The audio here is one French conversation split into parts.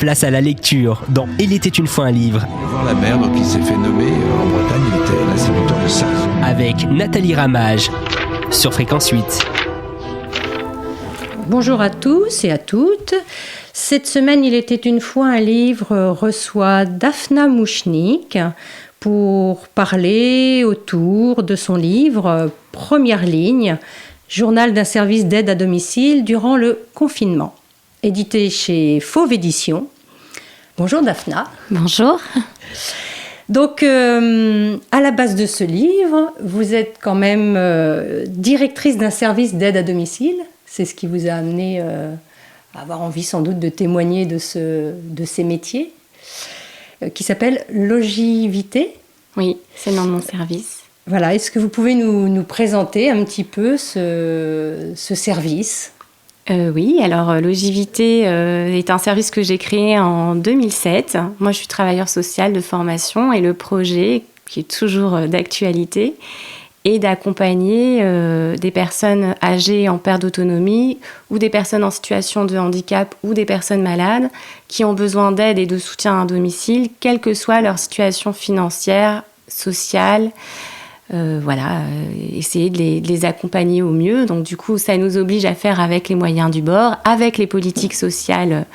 Place à la lecture dans Il était une fois un livre. Voir la mer, donc il s'est fait nommer en Bretagne, il était l'instituteur de ça. Avec Nathalie Ramage sur Fréquence 8. Bonjour à tous et à toutes. Cette semaine, Il était une fois un livre reçoit Daphna Mouchnik pour parler autour de son livre Première ligne, journal d'un service d'aide à domicile durant le confinement, édité chez Fauve Éditions. Bonjour Daphna. Bonjour. Donc, à la base de ce livre, vous êtes quand même directrice d'un service d'aide à domicile. C'est ce qui vous a amené à avoir envie sans doute de témoigner de ces métiers, qui s'appelle Logivité. Oui, c'est le nom de mon service. Voilà, est-ce que vous pouvez nous présenter un petit peu ce service ? Oui, alors Logivité est un service que j'ai créé en 2007. Moi, je suis travailleur social de formation et le projet, qui est toujours d'actualité, est d'accompagner des personnes âgées en perte d'autonomie ou des personnes en situation de handicap ou des personnes malades qui ont besoin d'aide et de soutien à domicile, quelle que soit leur situation financière, sociale. Essayer de les accompagner au mieux. Donc du coup, ça nous oblige à faire avec les moyens du bord, avec les politiques sociales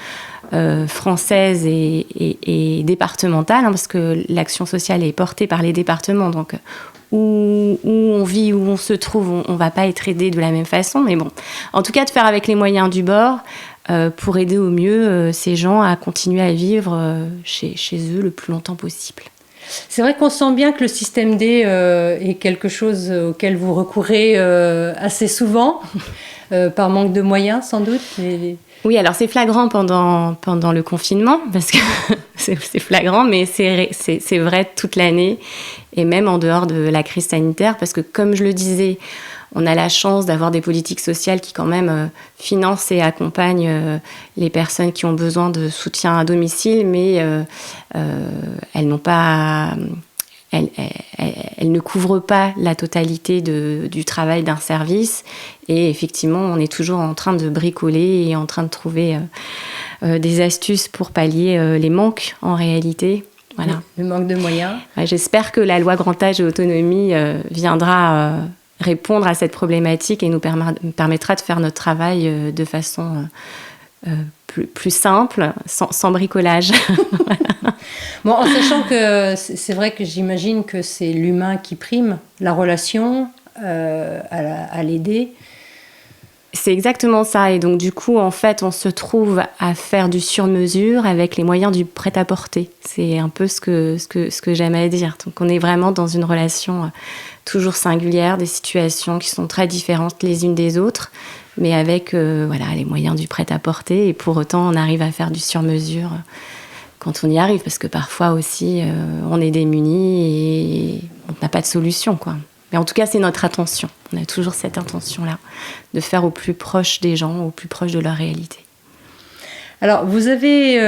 françaises et départementales, parce que l'action sociale est portée par les départements. Donc où on vit, où on se trouve, on ne va pas être aidé de la même façon. Mais bon, en tout cas, de faire avec les moyens du bord pour aider au mieux ces gens à continuer à vivre chez eux le plus longtemps possible. C'est vrai qu'on sent bien que le système D est quelque chose auquel vous recourez assez souvent, par manque de moyens sans doute. Oui, alors c'est flagrant pendant le confinement, parce que c'est flagrant, mais c'est vrai toute l'année, et même en dehors de la crise sanitaire, parce que comme je le disais, on a la chance d'avoir des politiques sociales qui quand même financent et accompagnent les personnes qui ont besoin de soutien à domicile, mais elles ne couvrent pas la totalité du travail d'un service. Et effectivement, on est toujours en train de bricoler et en train de trouver des astuces pour pallier les manques en réalité. Voilà. Le manque de moyens. J'espère que la loi Grand Âge et Autonomie viendra répondre à cette problématique et nous permettra de faire notre travail de façon plus simple, sans bricolage. Voilà. Bon, en sachant que c'est vrai que j'imagine que c'est l'humain qui prime, la relation à l'aider. C'est exactement ça. Et donc, du coup, en fait, on se trouve à faire du sur-mesure avec les moyens du prêt-à-porter. C'est un peu ce que j'aime à dire. Donc, on est vraiment dans une relation toujours singulière, des situations qui sont très différentes les unes des autres, mais avec les moyens du prêt-à-porter. Et pour autant, on arrive à faire du sur-mesure quand on y arrive, parce que parfois aussi, on est démunis et on n'a pas de solution, quoi. Mais en tout cas, c'est notre intention. On a toujours cette intention-là, de faire au plus proche des gens, au plus proche de leur réalité. Alors, vous avez,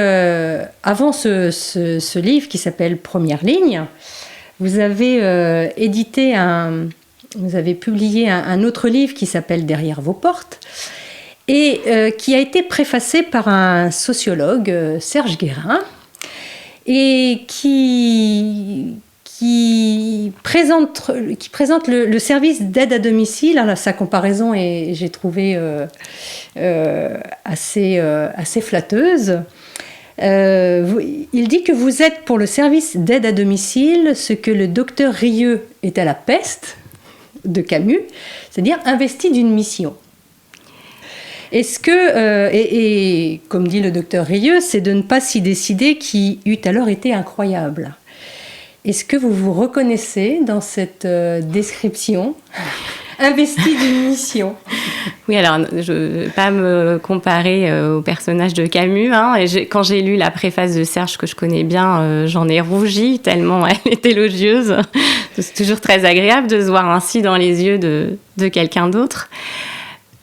avant ce livre qui s'appelle Première ligne, vous avez vous avez publié un autre livre qui s'appelle Derrière vos portes, et qui a été préfacé par un sociologue, Serge Guérin, et qui présente le service d'aide à domicile. Alors, sa comparaison j'ai trouvé assez flatteuse. Il dit que vous êtes pour le service d'aide à domicile ce que le docteur Rieux est à la peste de Camus, c'est-à-dire investi d'une mission. Est-ce que, et comme dit le docteur Rieux, c'est de ne pas s'y décider qui eût alors été incroyable. Est-ce que vous vous reconnaissez dans cette description investi d'une mission? Oui, alors je ne vais pas me comparer au personnage de Camus. Quand j'ai lu la préface de Serge, que je connais bien, j'en ai rougi tellement elle est élogieuse. C'est toujours très agréable de se voir ainsi dans les yeux de quelqu'un d'autre.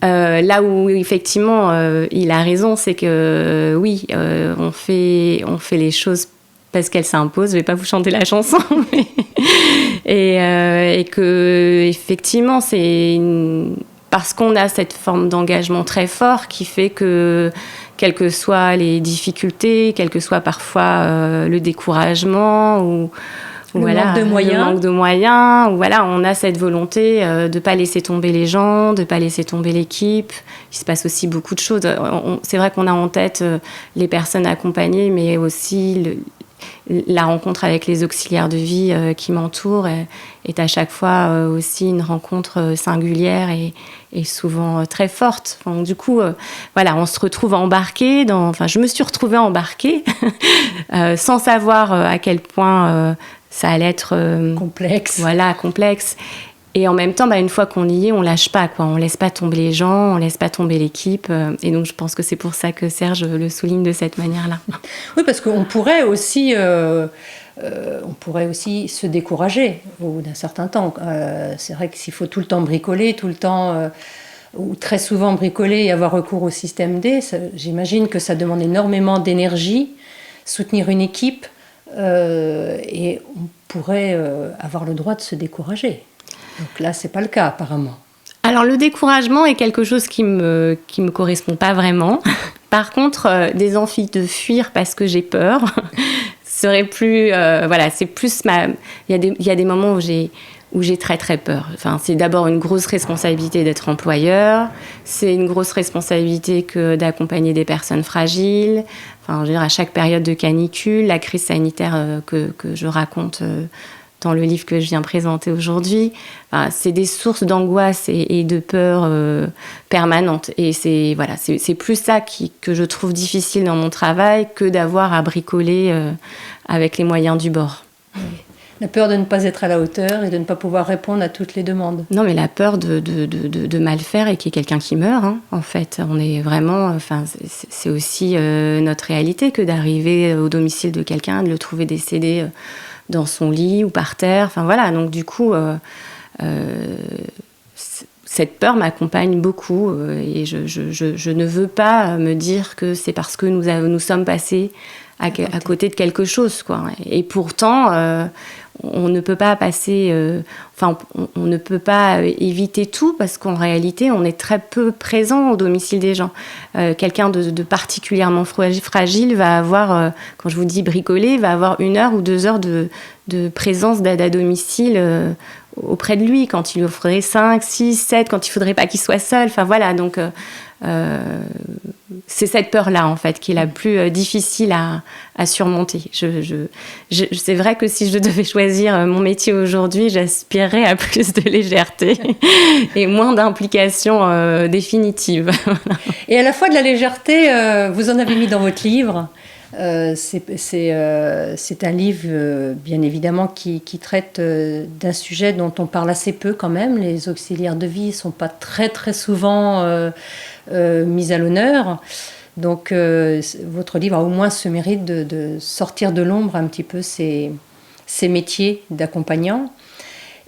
Là où effectivement il a raison, c'est que oui, on fait les choses parce qu'elle s'impose. Je vais pas vous chanter la chanson, et que effectivement c'est parce qu'on a cette forme d'engagement très fort qui fait que, quelles que soient les difficultés, quel que soit parfois le découragement ou le manque de moyens, ou voilà, on a cette volonté de ne pas laisser tomber les gens, de ne pas laisser tomber l'équipe. Il se passe aussi beaucoup de choses. C'est vrai qu'on a en tête les personnes accompagnées, mais aussi la rencontre avec les auxiliaires de vie qui m'entourent est à chaque fois aussi une rencontre singulière et souvent très forte. Enfin, du coup, voilà, on se retrouve embarqué je me suis retrouvée embarquée sans savoir à quel point ça allait être complexe. Voilà, complexe. Et en même temps, une fois qu'on y est, on lâche pas, quoi. On laisse pas tomber les gens, on laisse pas tomber l'équipe. Et donc, je pense que c'est pour ça que Serge le souligne de cette manière-là. Oui, parce qu'on pourrait aussi, se décourager au bout d'un certain temps. C'est vrai que s'il faut tout le temps bricoler, tout le temps, ou très souvent bricoler et avoir recours au système D, j'imagine que ça demande énormément d'énergie, soutenir une équipe, et on pourrait avoir le droit de se décourager. Donc là, c'est pas le cas, apparemment. Alors, le découragement est quelque chose qui me correspond pas vraiment. Par contre, des envies de fuir parce que j'ai peur serait plus... c'est plus il y a des moments où j'ai très très peur. Enfin, c'est d'abord une grosse responsabilité d'être employeur. C'est une grosse responsabilité que d'accompagner des personnes fragiles. Enfin, je veux dire, à chaque période de canicule, la crise sanitaire que je raconte... dans le livre que je viens présenter aujourd'hui, c'est des sources d'angoisse et de peur permanentes. Et c'est plus ça que je trouve difficile dans mon travail que d'avoir à bricoler avec les moyens du bord. Oui. La peur de ne pas être à la hauteur et de ne pas pouvoir répondre à toutes les demandes. Non, mais la peur de mal faire et qu'il y ait quelqu'un qui meurt, en fait. On est vraiment... c'est aussi notre réalité que d'arriver au domicile de quelqu'un, de le trouver décédé... dans son lit ou par terre. Donc du coup, cette peur m'accompagne beaucoup et je ne veux pas me dire que c'est parce que nous sommes passés à côté de quelque chose, quoi. Et pourtant, on ne peut pas passer... on ne peut pas éviter tout parce qu'en réalité, on est très peu présent au domicile des gens. Quelqu'un de particulièrement fragile va avoir, quand je vous dis bricoler, va avoir 1 heure ou 2 heures de présence d'aide à domicile auprès de lui, quand il lui offrait 5, 6, 7, quand il ne faudrait pas qu'il soit seul. Donc... c'est cette peur-là, en fait, qui est la plus difficile à surmonter. C'est vrai que si je devais choisir mon métier aujourd'hui, j'aspirerais à plus de légèreté et moins d'implication définitive. Et à la fois de la légèreté, vous en avez mis dans votre livre. C'est un livre, bien évidemment, qui traite d'un sujet dont on parle assez peu quand même. Les auxiliaires de vie ne sont pas très, très souvent mis à l'honneur. Donc, votre livre a au moins ce mérite de sortir de l'ombre un petit peu ces métiers d'accompagnant.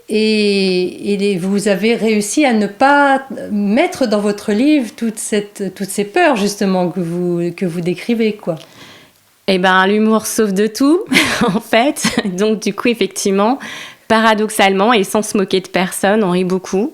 Et vous avez réussi à ne pas mettre dans votre livre toutes ces peurs, justement, que vous décrivez, quoi. L'humour sauve de tout, en fait. Donc, du coup, effectivement, paradoxalement, et sans se moquer de personne, on rit beaucoup.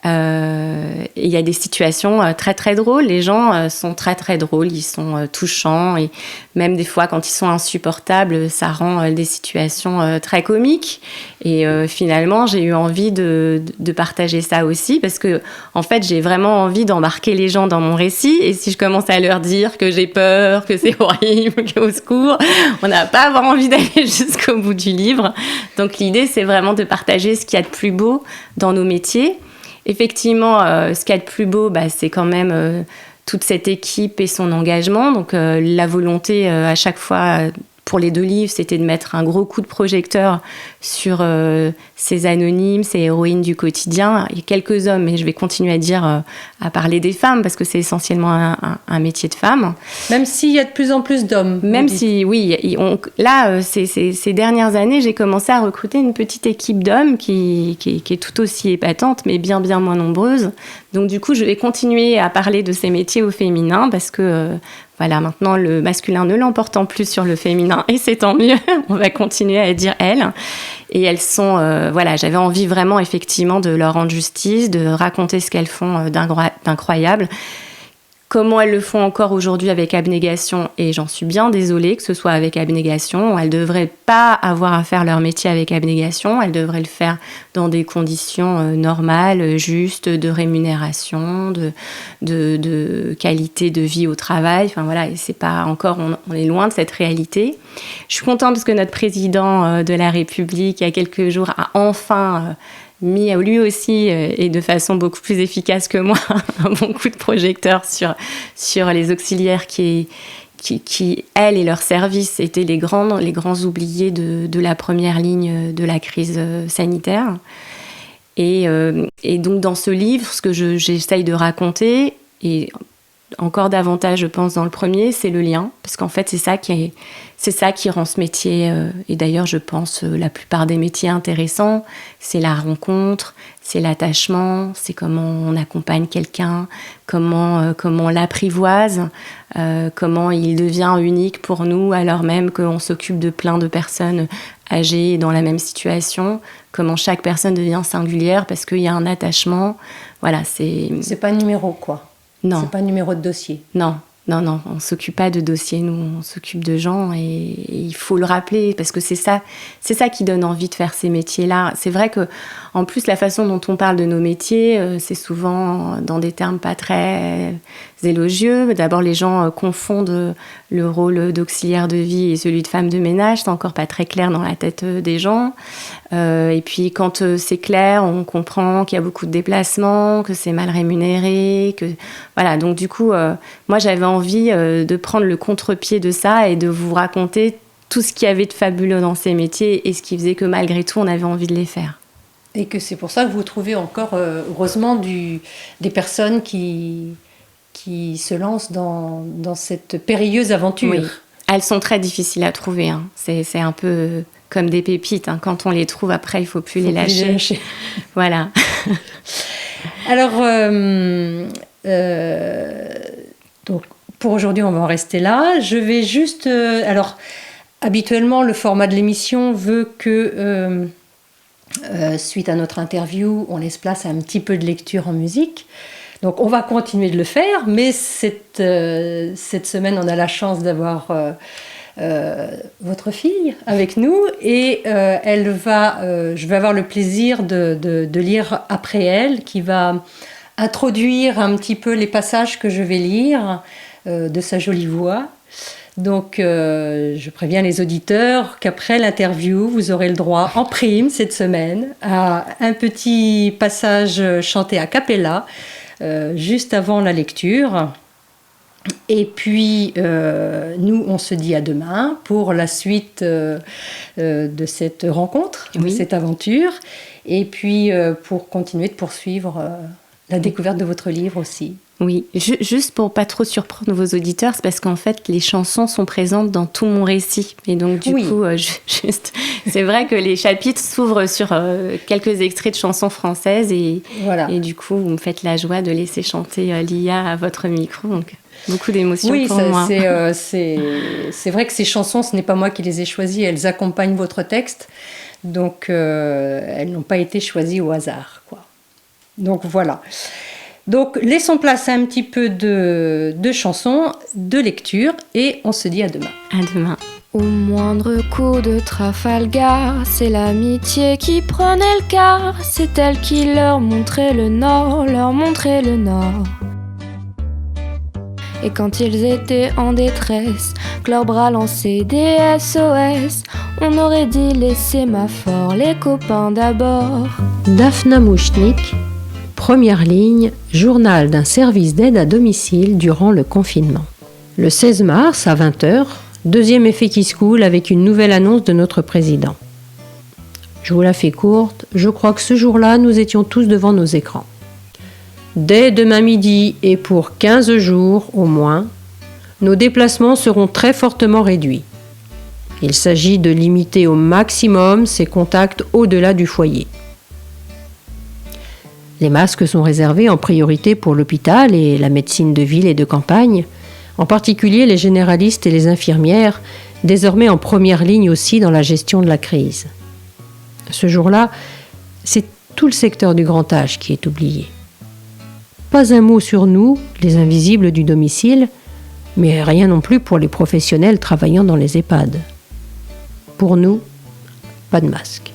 Il y a des situations très très drôles, les gens sont très très drôles, ils sont touchants et même des fois quand ils sont insupportables, ça rend des situations très comiques et finalement j'ai eu envie de partager ça aussi parce que en fait j'ai vraiment envie d'embarquer les gens dans mon récit et si je commence à leur dire que j'ai peur, que c'est horrible, qu'au secours, on n'a pas avoir envie d'aller jusqu'au bout du livre. Donc l'idée c'est vraiment de partager ce qu'il y a de plus beau dans nos métiers. Effectivement, ce qu'il y a de plus beau, c'est quand même toute cette équipe et son engagement. Donc, la volonté, à chaque fois, pour les 2 livres, c'était de mettre un gros coup de projecteur sur ces anonymes, ces héroïnes du quotidien. Il y a quelques hommes, mais je vais continuer à parler des femmes, parce que c'est essentiellement un métier de femme. Même s'il y a de plus en plus d'hommes. Même si, oui. Ces dernières années, j'ai commencé à recruter une petite équipe d'hommes qui est tout aussi épatante, mais bien moins nombreuse. Donc du coup, je vais continuer à parler de ces métiers au féminin parce que voilà, maintenant le masculin ne l'emportant plus sur le féminin et c'est tant mieux. On va continuer à dire elles. Et elles sont, voilà, j'avais envie vraiment effectivement de leur rendre justice, de raconter ce qu'elles font d'incroyable. Comment elles le font encore aujourd'hui avec abnégation, et j'en suis bien désolée que ce soit avec abnégation. Elles ne devraient pas avoir à faire leur métier avec abnégation, elles devraient le faire dans des conditions normales, justes, de rémunération, de qualité de vie au travail. Enfin voilà, et c'est pas encore, on est loin de cette réalité. Je suis contente parce que notre président de la République, il y a quelques jours, a enfin mis lui aussi, et de façon beaucoup plus efficace que moi, un bon coup de projecteur sur les auxiliaires qui, elles et leurs services, étaient les grands oubliés de la première ligne de la crise sanitaire. Et donc dans ce livre, ce que j'essaye de raconter, et encore davantage, je pense, dans le premier, c'est le lien, parce qu'en fait, c'est ça qui rend ce métier, et d'ailleurs, je pense, la plupart des métiers intéressants, c'est la rencontre, c'est l'attachement, c'est comment on accompagne quelqu'un, comment on l'apprivoise, comment il devient unique pour nous, alors même qu'on s'occupe de plein de personnes âgées dans la même situation, comment chaque personne devient singulière parce qu'il y a un attachement. Voilà, c'est pas un numéro, quoi. Non. C'est pas un numéro de dossier. Non, on s'occupe pas de dossiers, nous, on s'occupe de gens, et il faut le rappeler parce que c'est ça qui donne envie de faire ces métiers-là. C'est vrai que, en plus, la façon dont on parle de nos métiers, c'est souvent dans des termes pas très élogieux. D'abord, les gens confondent le rôle d'auxiliaire de vie et celui de femme de ménage. C'est encore pas très clair dans la tête des gens. Et puis, quand c'est clair, on comprend qu'il y a beaucoup de déplacements, que c'est mal rémunéré, que voilà. Donc, du coup, moi, j'avais envie de prendre le contre-pied de ça et de vous raconter tout ce qu'il y avait de fabuleux dans ces métiers et ce qui faisait que malgré tout, on avait envie de les faire. Et que c'est pour ça que vous trouvez encore, heureusement, des personnes qui se lancent dans cette périlleuse aventure. Oui. Elles sont très difficiles à trouver. Hein. C'est un peu comme des pépites. Hein. Quand on les trouve, après, il ne faut plus les lâcher. Voilà. Alors, donc, pour aujourd'hui, on va en rester là. Je vais juste... alors, habituellement, le format de l'émission veut que... suite à notre interview, on laisse place à un petit peu de lecture en musique. Donc on va continuer de le faire, mais cette semaine, on a la chance d'avoir votre fille avec nous, et je vais avoir le plaisir de lire après elle, qui va introduire un petit peu les passages que je vais lire de sa jolie voix. Donc, je préviens les auditeurs qu'après l'interview, vous aurez le droit en prime cette semaine à un petit passage chanté a cappella juste avant la lecture. Et puis, nous, on se dit à demain pour la suite de cette rencontre, de cette aventure. Et puis, pour continuer de poursuivre la découverte de votre livre aussi. Oui, juste pour pas trop surprendre vos auditeurs, c'est parce qu'en fait, les chansons sont présentes dans tout mon récit. Et donc, du coup, c'est vrai que les chapitres s'ouvrent sur quelques extraits de chansons françaises. Et du coup, vous me faites la joie de laisser chanter Lia à votre micro. Donc, beaucoup d'émotions pour moi. C'est vrai que ces chansons, ce n'est pas moi qui les ai choisies. Elles accompagnent votre texte. Donc, elles n'ont pas été choisies au hasard, quoi. Donc, voilà. Donc, laissons place à un petit peu de chansons, de lecture, et on se dit à demain. À demain. Au moindre coup de Trafalgar, c'est l'amitié qui prenait le quart. C'est elle qui leur montrait le nord, Et quand ils étaient en détresse, que leurs bras lançaient des SOS, on aurait dit les sémaphores, les copains d'abord. Daphna Mouchnik, première ligne, journal d'un service d'aide à domicile durant le confinement. Le 16 mars à 20h, deuxième effet qui se coule avec une nouvelle annonce de notre président. Je vous la fais courte, je crois que ce jour-là, nous étions tous devant nos écrans. Dès demain midi et pour 15 jours au moins, nos déplacements seront très fortement réduits. Il s'agit de limiter au maximum ces contacts au-delà du foyer. Les masques sont réservés en priorité pour l'hôpital et la médecine de ville et de campagne, en particulier les généralistes et les infirmières, désormais en première ligne aussi dans la gestion de la crise. Ce jour-là, c'est tout le secteur du grand âge qui est oublié. Pas un mot sur nous, les invisibles du domicile, mais rien non plus pour les professionnels travaillant dans les EHPAD. Pour nous, pas de masque.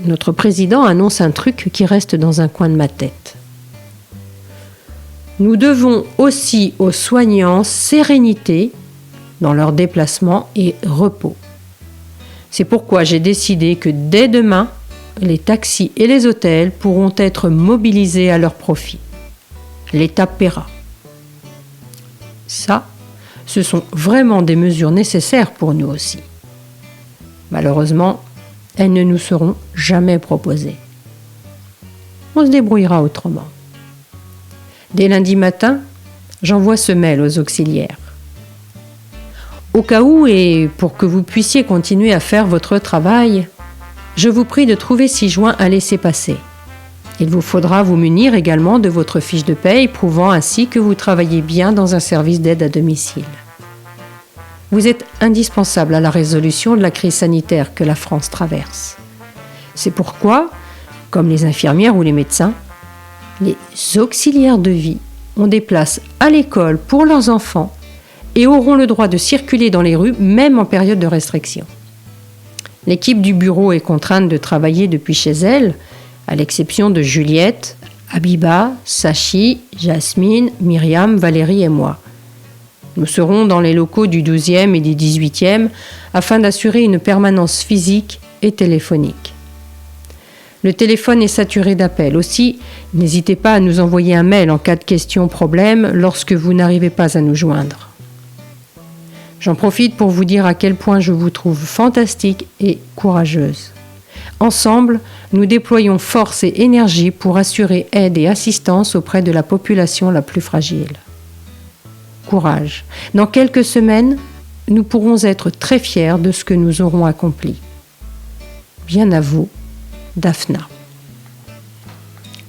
Notre président annonce un truc qui reste dans un coin de ma tête. Nous devons aussi aux soignants sérénité dans leurs déplacements et repos. C'est pourquoi j'ai décidé que dès demain, les taxis et les hôtels pourront être mobilisés à leur profit. L'État paiera. Ça, ce sont vraiment des mesures nécessaires pour nous aussi. Malheureusement, elles ne nous seront jamais proposées. On se débrouillera autrement. Dès lundi matin, j'envoie ce mail aux auxiliaires. Au cas où, et pour que vous puissiez continuer à faire votre travail, je vous prie de trouver ci-joint un laissez-passer. Il vous faudra vous munir également de votre fiche de paye prouvant ainsi que vous travaillez bien dans un service d'aide à domicile. Vous êtes indispensable à la résolution de la crise sanitaire que la France traverse. C'est pourquoi, comme les infirmières ou les médecins, les auxiliaires de vie ont des places à l'école pour leurs enfants et auront le droit de circuler dans les rues même en période de restriction. L'équipe du bureau est contrainte de travailler depuis chez elle, à l'exception de Juliette, Abiba, Sachi, Jasmine, Myriam, Valérie et moi. Nous serons dans les locaux du 12e et du 18e afin d'assurer une permanence physique et téléphonique. Le téléphone est saturé d'appels. Aussi, n'hésitez pas à nous envoyer un mail en cas de question problème lorsque vous n'arrivez pas à nous joindre. J'en profite pour vous dire à quel point je vous trouve fantastique et courageuse. Ensemble, nous déployons force et énergie pour assurer aide et assistance auprès de la population la plus fragile. Courage. Dans quelques semaines, nous pourrons être très fiers de ce que nous aurons accompli. Bien à vous, Daphna.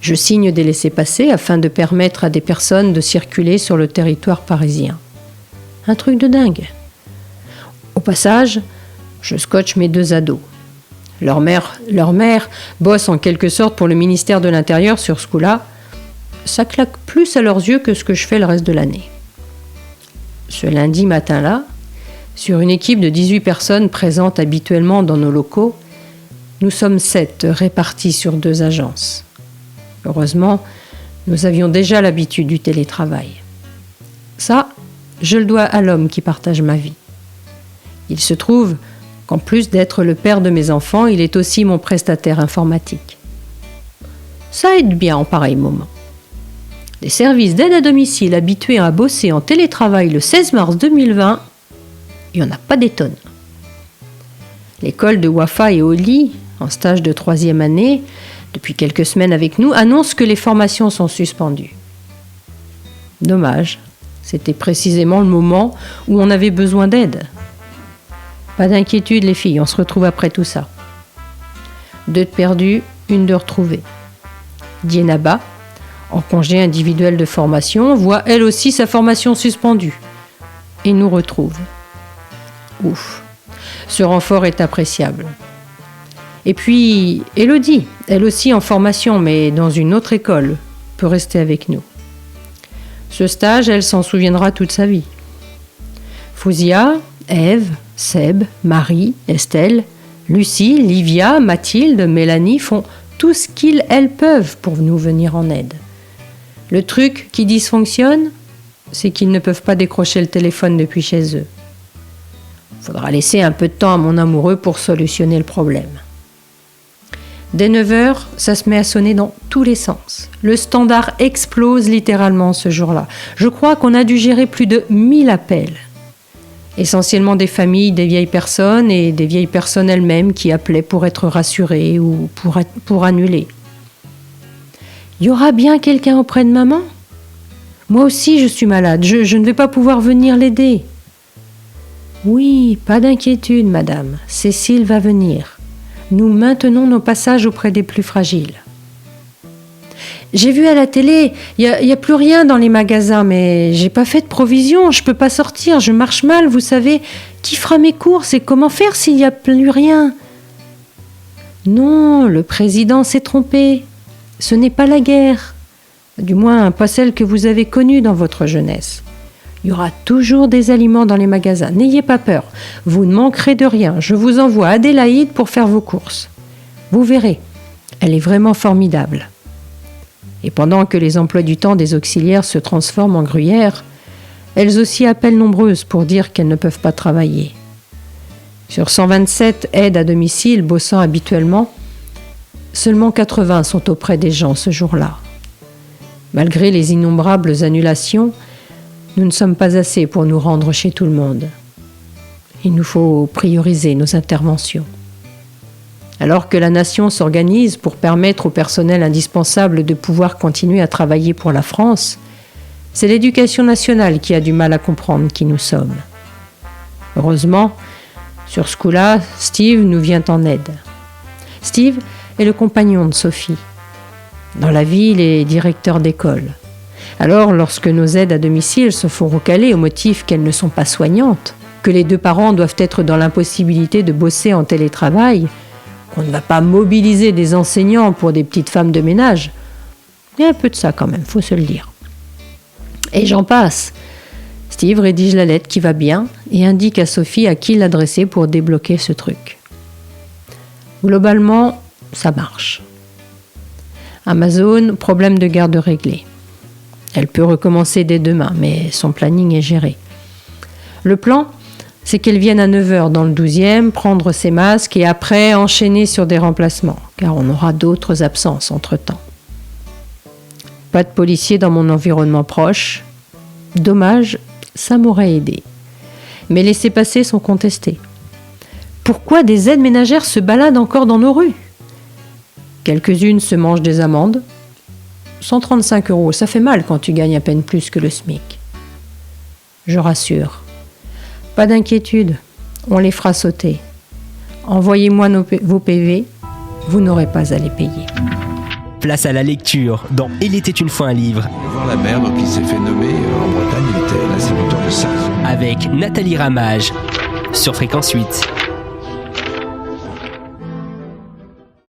Je signe des laissez-passer afin de permettre à des personnes de circuler sur le territoire parisien. Un truc de dingue. Au passage, je scotche mes 2 ados. Leur mère bosse en quelque sorte pour le ministère de l'Intérieur sur ce coup-là. Ça claque plus à leurs yeux que ce que je fais le reste de l'année. Ce lundi matin-là, sur une équipe de 18 personnes présentes habituellement dans nos locaux, nous sommes 7 répartis sur 2 agences. Heureusement, nous avions déjà l'habitude du télétravail. Ça, je le dois à l'homme qui partage ma vie. Il se trouve qu'en plus d'être le père de mes enfants, il est aussi mon prestataire informatique. Ça aide bien en pareil moment. Des services d'aide à domicile habitués à bosser en télétravail le 16 mars 2020, il n'y en a pas des tonnes. L'école de Wafa et Oli, en stage de 3e année, depuis quelques semaines avec nous, annonce que les formations sont suspendues. Dommage, c'était précisément le moment où on avait besoin d'aide. Pas d'inquiétude les filles, on se retrouve après tout ça. 2 de perdues, 1 de retrouvée. Dienaba, en congé individuel de formation, voit elle aussi sa formation suspendue et nous retrouve. Ouf, ce renfort est appréciable. Et puis, Elodie, elle aussi en formation, mais dans une autre école, peut rester avec nous. Ce stage, elle s'en souviendra toute sa vie. Fouzia, Ève, Seb, Marie, Estelle, Lucie, Livia, Mathilde, Mélanie font tout ce qu'elles peuvent pour nous venir en aide. Le truc qui dysfonctionne, c'est qu'ils ne peuvent pas décrocher le téléphone depuis chez eux. Il faudra laisser un peu de temps à mon amoureux pour solutionner le problème. Dès 9h, ça se met à sonner dans tous les sens. Le standard explose littéralement ce jour-là. Je crois qu'on a dû gérer plus de 1000 appels. Essentiellement des familles, des vieilles personnes et des vieilles personnes elles-mêmes qui appelaient pour être rassurées ou pour annuler. Il y aura bien quelqu'un auprès de maman ? Moi aussi je suis malade, je ne vais pas pouvoir venir l'aider. Oui, pas d'inquiétude madame, Cécile va venir. Nous maintenons nos passages auprès des plus fragiles. J'ai vu à la télé, il y a plus rien dans les magasins, mais j'ai pas fait de provision, je peux pas sortir, je marche mal, vous savez. Qui fera mes courses et comment faire s'il y a plus rien ? Non, le président s'est trompé. Ce n'est pas la guerre. Du moins, pas celle que vous avez connue dans votre jeunesse. Il y aura toujours des aliments dans les magasins. N'ayez pas peur. Vous ne manquerez de rien. Je vous envoie Adélaïde pour faire vos courses. Vous verrez, elle est vraiment formidable. Et pendant que les emplois du temps des auxiliaires se transforment en gruyères, elles aussi appellent nombreuses pour dire qu'elles ne peuvent pas travailler. Sur 127 aides à domicile bossant habituellement, seulement 80 sont auprès des gens ce jour-là. Malgré les innombrables annulations, nous ne sommes pas assez pour nous rendre chez tout le monde. Il nous faut prioriser nos interventions. Alors que la nation s'organise pour permettre au personnel indispensable de pouvoir continuer à travailler pour la France, c'est l'éducation nationale qui a du mal à comprendre qui nous sommes. Heureusement, sur ce coup-là, Steve nous vient en aide. Steve est le compagnon de Sophie. Dans la vie, il est directeur d'école. Alors, lorsque nos aides à domicile se font recaler au motif qu'elles ne sont pas soignantes, que les deux parents doivent être dans l'impossibilité de bosser en télétravail, qu'on ne va pas mobiliser des enseignants pour des petites femmes de ménage, il y a un peu de ça quand même, faut se le dire. Et j'en passe. Steve rédige la lettre qui va bien et indique à Sophie à qui l'adresser pour débloquer ce truc. Globalement, ça marche. Amazon, problème de garde réglé. Elle peut recommencer dès demain, mais son planning est géré. Le plan, c'est qu'elle vienne à 9h dans le 12e, prendre ses masques et après enchaîner sur des remplacements, car on aura d'autres absences entre-temps. Pas de policiers dans mon environnement proche. Dommage, ça m'aurait aidé. Mais les laissez-passer sont contestés. Pourquoi des aides ménagères se baladent encore dans nos rues ? Quelques-unes se mangent des amendes. 135 €, ça fait mal quand tu gagnes à peine plus que le SMIC. Je rassure. Pas d'inquiétude, on les fera sauter. Envoyez-moi vos PV, vous n'aurez pas à les payer. Place à la lecture dans Il était une fois un livre. Voir la mère, donc il s'est fait nommer en Bretagne, il était l'instituteur de Sarzeau. Avec Nathalie Ramage sur Fréquence 8.